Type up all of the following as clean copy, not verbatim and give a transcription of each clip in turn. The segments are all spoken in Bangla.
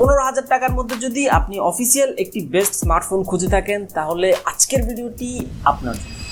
15,000 টাকার মধ্যে যদি আপনি অফিসিয়াল একটি বেস্ট স্মার্টফোন খুঁজে থাকেন তাহলে আজকের ভিডিওটি আপনার জন্য।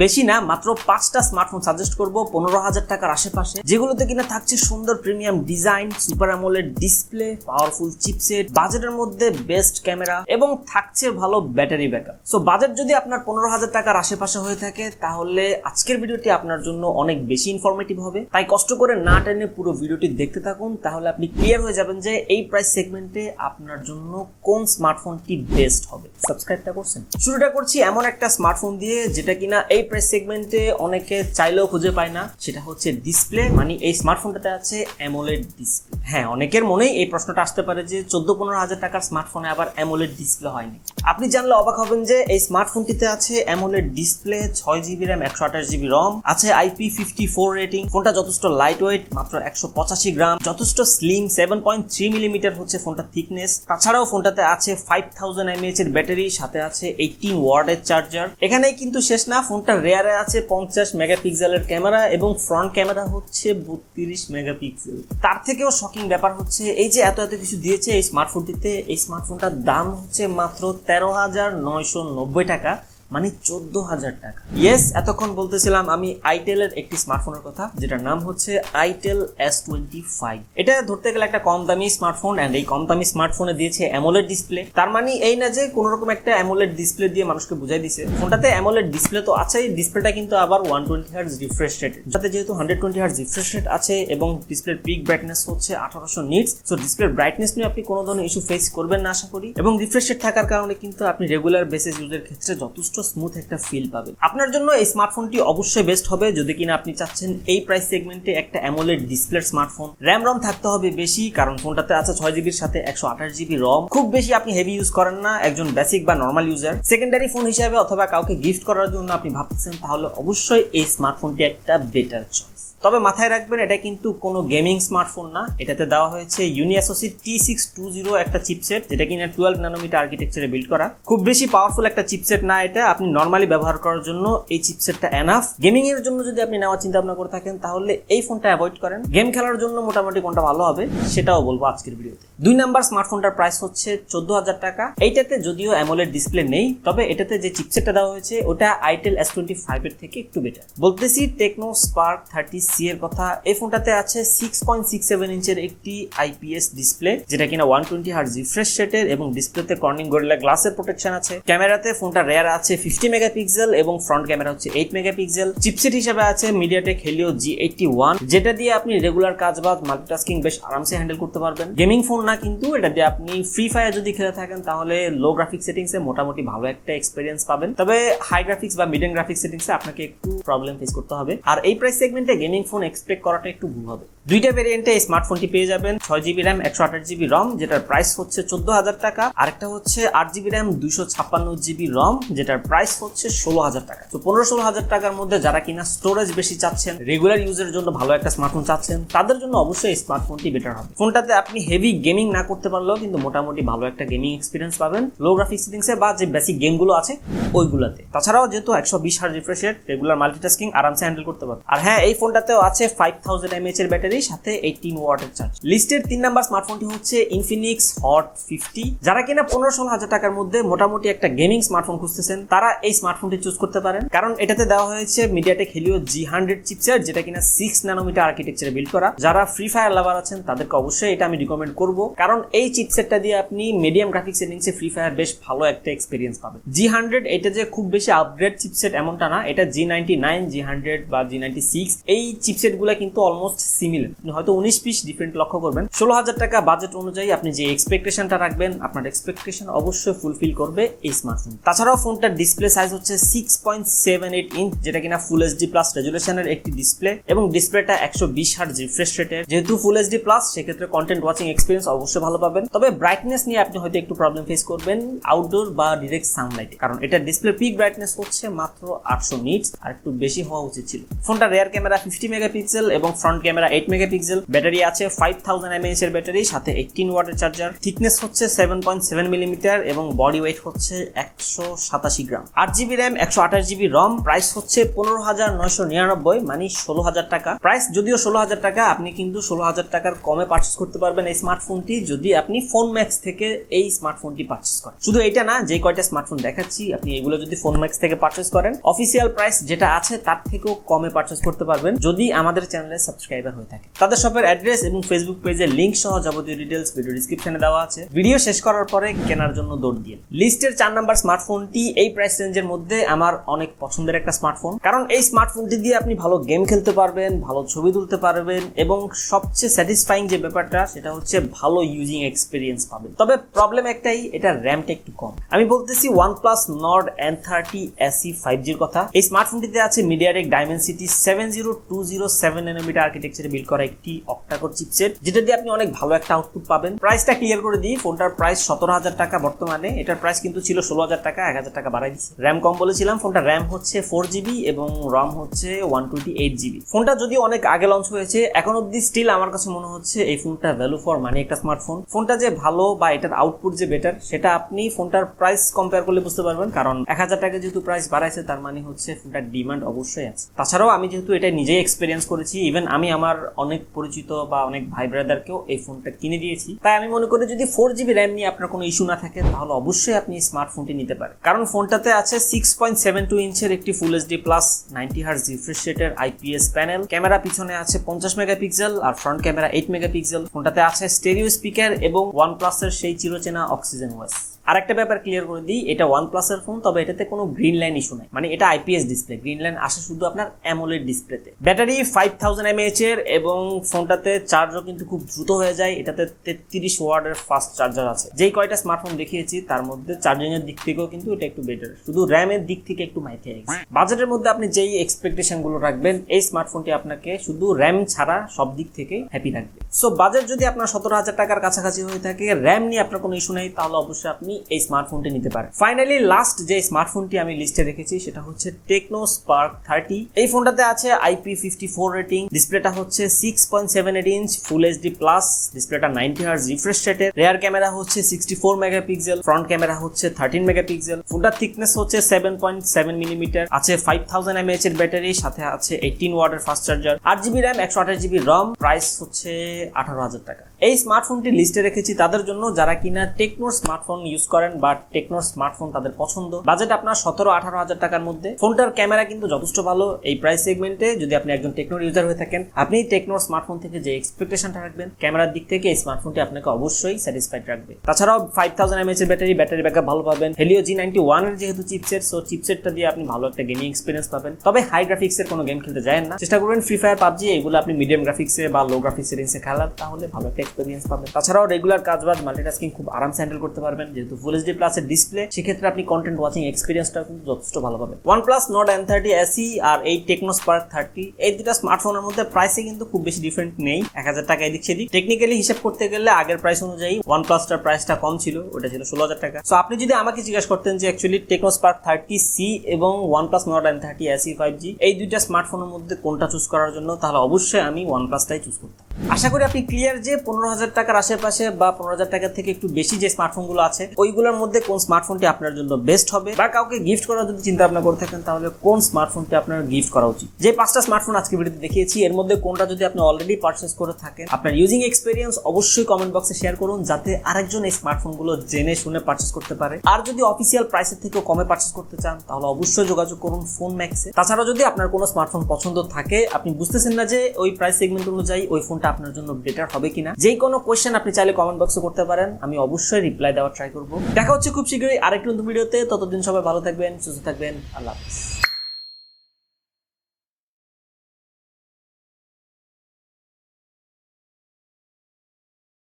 বেশি না, মাত্র 5টা স্মার্টফোন সাজেস্ট করব 15,000 টাকার আশেপাশে, যেগুলোতে কিনা থাকছে সুন্দর premium design, super AMOLED display, powerful chipset, বাজেটের মধ্যে বেস্ট ক্যামেরা এবং থাকছে ভালো ব্যাটারি ব্যাকআপ। সো বাজেট যদি আপনার 15,000 টাকার আশেপাশে হয়ে থাকে তাহলে আজকের ভিডিওটি আপনার জন্য অনেক বেশি ইনফরমেটিভ হবে। তাই কষ্ট করে না টেনে পুরো ভিডিওটি দেখতে থাকুন, তাহলে আপনি ক্লিয়ার হয়ে যাবেন যে এই প্রাইস সেগমেন্টে আপনার জন্য কোন স্মার্টফোনটি বেস্ট হবে। সাবস্ক্রাইবটা করছেন? শুরুটা করছি এমন একটা স্মার্টফোন দিয়ে যেটা কিনা এই প্রাইস সেগমেন্টে অনেকে চাইলেও খুঁজে পায় না, সেটা হচ্ছে ডিসপ্লে। মানে এই স্মার্টফোনটাতে আছে অ্যামোলেড ডিসপ্লে। হ্যাঁ, অনেকের মনেই এই প্রশ্নটা আসতে পারে যে 14-15,000 টাকার স্মার্টফোনে আবার অ্যামোলেড ডিসপ্লে হয়নি। আপনি জানলে অবাক হবেন যে এই স্মার্টফোনটিতে আছে AMOLED display, 6GB RAM, 128GB ROM, আছে IP54 রেটিং। ফোনটা যথেষ্ট লাইট ওয়েট, মাত্র 185 গ্রাম, যথেষ্ট স্লিম, 7.3 মিলিমিটার হচ্ছে ফোনটা থিকনেস। তাছাড়াও ফোনটাতে আছে 5000 mAh এর ব্যাটারি, সাথে আছে 18 ওয়াটের চার্জার। এখানেই কিন্তু শেষ না, ফোনটা রেয়ারে আছে 50 মেগাপিক্সেলের ক্যামেরা এবং ফ্রন্ট ক্যামেরা হচ্ছে 32 মেগাপিক্সেল। তার থেকেও শকিং ব্যাপার হচ্ছে এই যে এত কিছু দিয়েছে এই স্মার্টফোনটিতে, এই স্মার্টফোনটার দাম হচ্ছে মাত্র 13,990 টাকা, মানে 14,000 টাকা। ইয়েস, এতক্ষণ বলতেছিলাম আমি আইটেলের একটি স্মার্টফোনের কথা, যেটার নাম হচ্ছে আইটেল S25। এটা ধরতে গেলে একটা কম দামি স্মার্টফোন, এন্ড এই কম দামি স্মার্টফোনে দিয়েছে অ্যামোলেড ডিসপ্লে। তার মানে এই না যে কোন রকম একটা অ্যামোলেড ডিসপ্লে দিয়ে মানুষকে বুঝাই দিছে। ফোনটাতে অ্যামোলেড ডিসপ্লে তো আছেই, ডিসপ্লেটা কিন্তু আবার 120 Hz রিফ্রেশ রেট, যাতে যেহেতু 120 Hz রিফ্রেশ রেট আছে এবং ডিসপ্লের পিক ব্রাইটনেস হচ্ছে 1800 নিটস। সো ডিসপ্লের ব্রাইটনেস নিয়ে আপনি কোনো ধরনের ইস্যু ফেস করবেন না আশা করি, এবং রিফ্রেশ রেট থাকার কারণে কিন্তু আপনি রেগুলার বেসিস ইউজের ক্ষেত্রে যথেষ্ট স্মুথ একটা ফিল পাবেন। আপনার জন্য এই স্মার্টফোনটি অবশ্যই বেস্ট হবে যদি কিনা আপনি চাচ্ছেন এই প্রাইস সেগমেন্টে একটা অ্যামোলেড ডিসপ্লের স্মার্টফোন। র্যাম রম থাকতে হবে বেশি, কারণ ফোনটাতে আছে 6GB এর সাথে 128GB ROM। খুব বেশি আপনি হেভি ইউজ করেন না, একজন বেসিক বা নরমাল ইউজার, সেকেন্ডারি ফোন হিসেবে অথবা কাউকে গিফট করার জন্য আপনি ভাবতেছেন, তাহলে অবশ্যই এই স্মার্টফোনটি একটা বেটার চয়েস। তবে মাথায় রাখবেন এটা কিন্তু কোনো গেমিং স্মার্টফোন না, এটাতে দেওয়া হয়েছে ইউনিএসওসি T620 একটা চিপসেট, যেটা কিনা 12 ন্যানোমিটার আর্কিটেকচারে বিল্ড করা। খুব বেশি পাওয়ারফুল একটা চিপসেট না এটা, আপনি নরমালি ব্যবহার করার জন্য এই চিপসেটটা এনাফ। গেমিং এর জন্য যদি আপনি নেওয়ার চিন্তা ভাবনা করে থাকেন তাহলে এই ফোনটা অ্যাভয়েড করেন। গেম খেলার জন্য মোটামুটি কোনটা ভালো হবে সেটাও বলবো আজকের ভিডিওতে। 2 নাম্বার স্মার্টফোনটার প্রাইস হচ্ছে 14,000 টাকা। এইটাতে যদিও অ্যামোলেড ডিসপ্লে নেই, তবে এটাতে যে চিপসেটটা দেওয়া হয়েছে ওটা আইটেল S25 এর থেকে একটু বেটার। বলতেছি টেকনো স্পার্ক 30C এর কথা। এই ফোনটাতে আছে 6.67 ইঞ্চের একটি IPS ডিসপ্লে, যেটা কিনা 120 Hz রিফ্রেশ রেটের, এবং ডিসপ্লেতে কর্নিং গরিলা গ্লাসের প্রোটেকশন আছে। ক্যামেরাতে ফোনটা রেয়ার আছে 50 মেগাপিক্সেল এবং ফ্রন্ট ক্যামেরা হচ্ছে 8 মেগাপিক্সেল। চিপসেট হিসেবে আছে মিডিয়াটেক হেলিও G81, যেটা দিয়ে আপনি রেগুলার কাজবাজ মাল্টিটাস্কিং বেশ আরামসে হ্যান্ডেল করতে পারবেন। গেমিং ফোন না কিন্তু, এটা দিয়ে আপনি ফ্রি ফায়ার যদি খেলে থাকেন তাহলে লো গ্রাফিক সেটিংসে মোটামুটি ভালো একটা এক্সপেরিয়েন্স পাবেন, তবে হাই গ্রাফিক্স বা মিডিয়াম গ্রাফিক সেটিংসে আপনাকে একটু প্রবলেম ফেস করতে হবে। আর এই প্রাইস সেগমেন্টে গেমিং ফোন এক্সপেক্ট করাটা একটু ভুল হবে। দুইটা ভেরিয়েন্টে এই স্মার্টফোনটি পেয়ে যাবেন, 6GB RAM, 128GB ROM, যেটার প্রাইস হচ্ছে 14,000 টাকা। আরেকটা হচ্ছে 8GB RAM, 256GB ROM, যেটার প্রাইস হচ্ছে 16,000 টাকা। তো 15-16,000 টাকার মধ্যে যারা কিনা স্টোরেজ বেশি চাচ্ছেন, রেগুলার ইউজের জন্য ভালো একটা স্মার্টফোন চাচ্ছেন, তাদের জন্য অবশ্যই এই স্মার্টফোনটি বেটার হবে। ফোনটাতে আপনি হেভি গেমিং না করতে পারলেও কিন্তু মোটামুটি ভালো একটা গেমিং এক্সপিরিয়েন্স পাবেন লো গ্রাফিক সেটিংসে বা যে বেসিক গেমগুলো আছে ওইগুলোতে। তাছাড়াও যেহেতু 120 Hz refresh rate, regular multitasking আরামসে হ্যান্ডেল করতে পারবেন। আর হ্যাঁ, এই ফোনটাতেও আছে 5000 mAh এর ব্যাটারি, সাথে 18 ওয়াটের চার্জ। লিস্টের 3 নাম্বার স্মার্টফোনটি হচ্ছে ইনফিনিক্স হট 50। যারা কিনা 15-16,000 টাকার মধ্যে মোটামুটি একটা গেমিং স্মার্টফোন খুঁজতেছেন তারা এই স্মার্টফোনটি চুজ করতে পারেন, কারণ এটাতে দেওয়া হয়েছে মিডিয়াটেক হেলিও G100 চিপসেট, যেটা কিনা 6 ন্যানোমিটার আর্কিটেকচারে বিল্ড করা। যারা ফ্রি ফায়ার লাভার আছেন তাদেরকে অবশ্যই এটা আমি রিকমেন্ড করব, কারণ এই চিপসেটটা দিয়ে আপনি মিডিয়াম গ্রাফিক সেটিংসে ফ্রি ফায়ার বেশ ভালো একটা এক্সপেরিয়েন্স পাবেন। G100 এটা যে খুব বেশি আপগ্রেড চিপসেট এমনটা না, এটা G99, G100 বা G96 এই চিপসেট গুলা কিন্তু অলমোস্ট সিমিলার, হয়তো 19-20 ডিফারেন্ট লক্ষ্য করবেন। 16,000 টাকা বাজেট অনুযায়ী আপনি যে এক্সপেকটেশনটা রাখবেন, আপনার এক্সপেকটেশন অবশ্যই ফুলফিল করবে এই স্মার্টফোন। তাছাড়াও ফোনটার ডিসপ্লে সাইজ হচ্ছে 6.78 ইঞ্চ, যেটা কিনা ফুল এইচডি প্লাস রেজুলেশনের একটি ডিসপ্লে, এবং ডিসপ্লেটা 120 Hz রিফ্রেশ রেটের। যেহেতু ফুল এইচডি প্লাস, সেক্ষেত্রে কন্টেন্ট ওয়াচিং এক্সপিরিয়েন্স অবশ্যই ভালো পাবেন, তবে ব্রাইটনেস নিয়ে আপনি হয়তো একটু প্রবলেম ফেস করবেন আউটডোর বা ডিরেক্ট সানলাইটে, কারণ এটা ডিসপ্লে পিক ব্রাইটনেস হচ্ছে মাত্র 800 নিটস, আর একটু বেশি হওয়া উচিত ছিল। ফোনটা রেয়ার ক্যামেরা 50 মেগাপিক্সেল এবং ফ্রন্ট ক্যামেরা 8 মেগাপিক্সেল, ব্যাটারি আছে 5000 mAh এর ব্যাটারি, সাথে 18 ওয়াটের চার্জার, থিকনেস হচ্ছে 7.7 মিলিমিটার এবং বডি ওয়েট হচ্ছে 187 গ্রাম, 8GB র্যাম, 128GB রম। প্রাইস হচ্ছে 15,999 মানে 16,000 টাকা। প্রাইস যদিও 16,000 টাকা, আপনি কিন্তু 16,000 টাকার কমে পারচেস করতে পারবেন এই স্মার্টফোনটি যদি আপনি ফোন ম্যাক্স থেকে এই স্মার্টফোনটি পারচেস করেন। শুধু এটা না, যে কয়টা স্মার্টফোন দেখাচ্ছি আপনি এগুলো যদি ফোন ম্যাক্স থেকে পারচেস করেন, অফিসিয়াল প্রাইস যেটা আছে তার থেকেও কমে পারচেস করতে পারবেন যদি আমাদের চ্যানেলে সাবস্ক্রাইবার হয়ে থাকে। তাদের শপের অ্যাড্রেস এবং ফেসবুক পেজের লিংক সহ যাবতীয় ডিটেইলস ভিডিও ডেসক্রিপশনে দেওয়া আছে। ভিডিও শেষ করার পরে কেনার জন্য দৌড় দিন। লিস্টের 4 নাম্বার স্মার্টফোনটি এই প্রাইস রেঞ্জের মধ্যে আমার অনেক পছন্দের একটা স্মার্টফোন, কারণ এই স্মার্টফোনটি দিয়ে আপনি ভালো গেম খেলতে পারবেন, ভালো ছবি তুলতে পারবেন এবং সবচেয়ে স্যাটিসফাইং যে ব্যাপারটা সেটা হচ্ছে ভালো ইউজিং এক্সপিরিয়েন্স পাবেন। তবে প্রবলেম একটাই, এটা র্যামটা একটু কম। আমি বলতেছি OnePlus Nord N30 SE 5G এর কথা। এই স্মার্টফোনটিতে আছে MediaTek Dimensity 70207 nanometer আর্কিটেকচারে বিল্ড করা একটি অক্টা-কোর চিপসেট, যেটা দিয়ে আপনি অনেক ভালো একটা আউটপুট পাবেন। প্রাইসটা ক্লিয়ার করে দিই, ফোনটার প্রাইস 17,000 টাকা বর্তমানে। এটার প্রাইস কিন্তু ছিল 16,000 টাকা, 1,000 টাকা বাড়াই দিচ্ছে। র্যাম কম বলেছিলাম, ফোনটা র্যাম হচ্ছে 4GB এবং রম হচ্ছে 128GB। ফোনটা যদিও অনেক আগে লঞ্চ হয়েছে, এখন অব্দি স্টিল আমার কাছে মনে হচ্ছে এই ফোনটা ভ্যালু ফর মানি একটা স্মার্টফোন। ফোনটা যে ভালো বা এটার আউটপুট যে বেটার সেটা আপনি ফোনটার প্রাইস কম্পেয়ার করলে বুঝতে পারবেন, কারণ 1,000 টাকা যেহেতু প্রাইস বাড়াইছে তার মানে হচ্ছে ফোনটার ডিমান্ড অবশ্যই আছে। তাছাড়াও আমি যেহেতু এটা নিজেই এক্সপিরিয়েন্স করেছি, ইভেন আমি আমার অনেক পরিচিত বা অনেক ভাই ব্রাদারকেও এই ফোনটা কিনে দিয়েছি, তাই আমি মনে করি যদি 4GB র্যাম নিয়ে আপনার কোনো ইস্যু না থাকে তাহলে অবশ্যই আপনি স্মার্টফোনটি নিতে পারেন। কারণ ফোনটাতে আছে 6.72 ইঞ্চের একটি full HD plus 90Hz refresh রেটের IPS প্যানেল, ক্যামেরা পিছনে আছে 50 মেগাপিক্সেল আর ফ্রন্ট ক্যামেরা 8 মেগাপিক্সেল। ফোনটাতে আছে স্টেরিও স্পিকার এবং OnePlus এর সেই চিরচেনা অক্সিজেন ওএস। আর একটা ব্যাপার ক্লিয়ার করে দিই, এটা OnePlus এর ফোন, তবে এটাতে কোনো গ্রিন লাইন ইস্যু নাই, মানে এটা IPS ডিসপ্লে, গ্রিন লাইন আসে শুধু আপনার অ্যামোলেড ডিসপ্লেতে। ব্যাটারি 5000 mAh এর এবং ফোনটাতে চার্জও কিন্তু খুব দ্রুত হয়ে যায়। এটাতে 33 ওয়াটের ফাস্ট চার্জার আছে। যেই কয়টা স্মার্টফোন দেখিয়েছি তার মধ্যে চার্জিং এর দিক থেকেও কিন্তু এটা একটু বেটার, শুধু র্যামের দিক থেকে একটু মাইথে গেছে। বাজেটের মধ্যে আপনি যেই এক্সপেকটেশন গুলো রাখবেন, এই স্মার্টফোনটি আপনাকে শুধু র্যাম ছাড়া সব দিক থেকে হ্যাপি রাখবে। সো বাজেট যদি আপনার 17,000 টাকার কাছাকাছি হয়ে থাকে, র্যাম নিয়ে আপনার কোনো ইস্যু নেই, তাহলে অবশ্যই আপনি এই স্মার্টফোনটি নিতে পারেন। ফাইনালি লাস্ট যে স্মার্টফোনটি আমি লিস্টে রেখেছি সেটা হচ্ছে Tecno Spark 30। এই ফোনটাতে আছে IP54 রেটিং, ডিসপ্লেটা হচ্ছে 6.78 ইঞ্চ ফুল এইচডি প্লাস, ডিসপ্লেটা 90Hz রিফ্রেশ রেটের, রেয়ার ক্যামেরা হচ্ছে 64 মেগাপিক্সেল, ফ্রন্ট ক্যামেরা হচ্ছে 13 মেগাপিক্সেল, ফোনটার থিকনেস হচ্ছে 7.7 মিলিমিটার, আছে 5000 mAh এর ব্যাটারি, সাথে আছে 18 ওয়াটের fast charger, 8GB RAM, 128GB রম। প্রাইস হচ্ছে 18,000 টাকা। এই স্মার্টফোনটি লিস্টে রেখেছি তাদের জন্য যারা কিনা টেকনোর স্মার্টফোন ইউজ করেন বা টেকনোর স্মার্টফোন তাদের পছন্দ। বাজেট আপনার 17-18 হাজার টাকার মধ্যে। ফোনটার ক্যামেরা কিন্তু যথেষ্ট ভালো এই প্রাইস সেগমেন্টে। যদি আপনি একজন টেকনোর ইউজার হয়ে থাকেন, আপনি টেকনোর স্মার্টফোন থেকে যে এক্সপেকটেশনটা রাখবেন ক্যামেরার দিক থেকে, এই স্মার্টফোনটি আপনাকে অবশ্যই স্যাটিসফাইড রাখবে। তাছাড়াও 5000 mAh এর ব্যাটারি ব্যাকআপ ভালো পাবেন। Helio G91 এর যেহেতু চিপসেট, সো চিপসেটটা দিয়ে আপনি ভালো একটা গেমিং এক্সপিরিয়েন্স পাবেন। তবে হাই গ্রাফিক্সের কোনো গেম খেলতে যাবেন না, চেষ্টা করবেন ফ্রি ফায়ার, পাবজি এগুলো আপনি মিডিয়াম গ্রাফিক্সে বা লো গ্রাফিক্স সেটিংসে খেলার, তাহলে ভালো একটা এক্সপিরিয়েন্স পাবেন। তাছাড়াও রেগুলার কাজবাজ মাল্টিটাস্কিং খুব আরামসে হ্যান্ডেল করতে পারবেন, যেহেতু ফুল এইচডি প্লাস এর ডিসপ্লে, সেক্ষেত্রে আপনি কন্টেন্ট ওয়াচিং এক্সপিরিয়েন্সটা কিন্তু যথেষ্ট ভালো পাবেন। OnePlus Nord N30 SE আর এই Tecno Spark 30, এই দুটো স্মার্টফোনের মধ্যে প্রাইসে কিন্তু খুব বেশি ডিফারেন্ট নেই, 1000 টাকা এদিক সেদিক। টেকনিক্যালি হিসাব করতে গেলে আগের প্রাইস অনুযায়ী OnePlus-টার প্রাইসটা কম ছিল, ওটা ছিল 16,000 টাকা। সো আপনি যদি আমাকে জিজ্ঞাসা করতেন যে অ্যাকচুয়ালি Tecno Spark 30C এবং OnePlus Nord N30 SE 5G এই দুইটা স্মার্টফোনের মধ্যে কোনটা চুজ করার জন্য, তাহলে অবশ্যই আমি OnePlus-টাই চুজ করতাম। আশা করি আপনি ক্লিয়ার যে 15,000 টাকার আশেপাশে বা 15,000 টাকা থেকে একটু বেশি যে স্মার্টফোনগুলো আছে ওইগুলোর মধ্যে কোন স্মার্টফোনটি আপনার জন্য বেস্ট হবে, বা কাউকে গিফট করার যদি চিন্তা ভাবনা করে থাকেন তাহলে কোন স্মার্টফোনটি আপনার গিফট করা উচিত। যে 5টা স্মার্টফোন আজকে ভিডিওতে দেখিয়েছি এর মধ্যে কোনটা যদি আপনি অলরেডি পারচেজ করে থাকেন, আপনার ইউজিং এক্সপেরিয়েন্স অবশ্যই কমেন্ট বক্সে শেয়ার করুন, যাতে আরেকজন এই স্মার্টফোনগুলো জেনে শুনে পারচেজ করতে পারে। আর যদি অফিসিয়াল প্রাইসের থেকেও কমে পারচেজ করতে চান তাহলে অবশ্যই যোগাযোগ করুন ফোন ম্যাক্সে। তাছাড়া যদি আপনার কোনো স্মার্টফোন পছন্দ থাকে, আপনি বুঝতেছেন না যে ওই প্রাইস সেগমেন্ট অনুযায়ী ওই ফোনটা আপনার জন্য বেটার হবে কিনা, যে কোনো কোয়েশ্চেন আপনি চাইলে কমেন্ট বক্সে করতে পারেন, আমি অবশ্যই রিপ্লাই দেওয়ার ট্রাই করব। দেখা হচ্ছে খুব শীঘ্রই আরেকটি নতুন ভিডিওতে। ততদিন সবাই ভালো থাকবেন, সুস্থ থাকবেন, আল্লাহ হাফেজ।